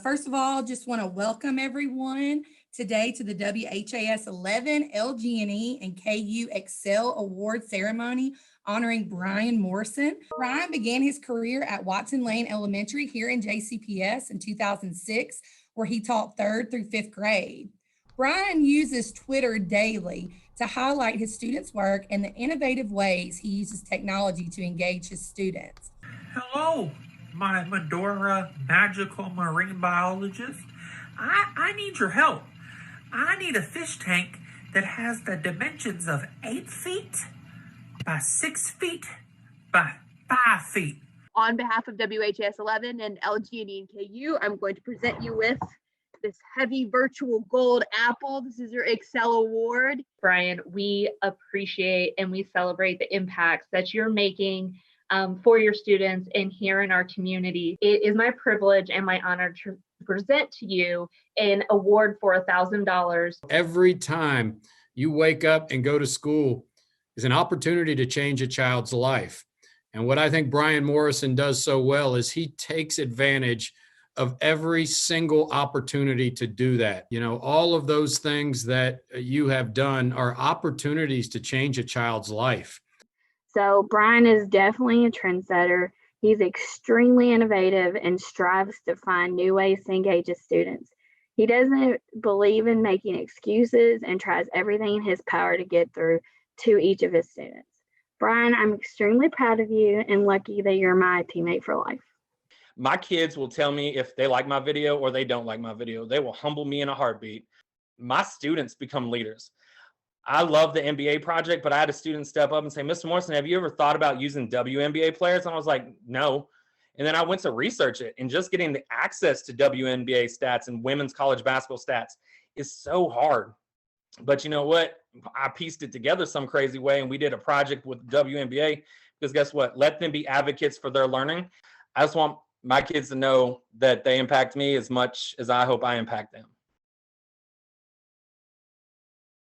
First of all, just want to welcome everyone today to the WHAS11 LG&E and KU ExCEL Award Ceremony honoring Bryan Morrison. Bryan began his career at Watson Lane Elementary here in JCPS in 2006, where he taught 3rd through 5th grade. Bryan uses Twitter daily to highlight his students' work and the innovative ways he uses technology to engage his students. Hello, my Medora magical marine biologist. I need your help. I need a fish tank that has the dimensions of 8 feet by 6 feet by 5 feet. On behalf of WHAS11 and LG&E and KU, I'm going to present you with this heavy virtual gold apple. This is your ExCEL award. Bryan, we appreciate and we celebrate the impacts that you're making for your students and here in our community. It is my privilege and my honor to present to you an award for $1,000. Every time you wake up and go to school is an opportunity to change a child's life. And what I think Bryan Morrison does so well is he takes advantage of every single opportunity to do that. You know, all of those things that you have done are opportunities to change a child's life. So Bryan is definitely a trendsetter. He's extremely innovative and strives to find new ways to engage his students. He doesn't believe in making excuses and tries everything in his power to get through to each of his students. Bryan, I'm extremely proud of you and lucky that you're my teammate for life. My kids will tell me if they like my video or they don't like my video. They will humble me in a heartbeat. My students become leaders. I love the NBA project, but I had a student step up and say, Mr. Morrison, have you ever thought about using WNBA players? And I was like, no. And then I went to research it, and just getting the access to WNBA stats and women's college basketball stats is so hard. But you know what? I pieced it together some crazy way, and we did a project with WNBA because guess what? Let them be advocates for their learning. I just want my kids to know that they impact me as much as I hope I impact them.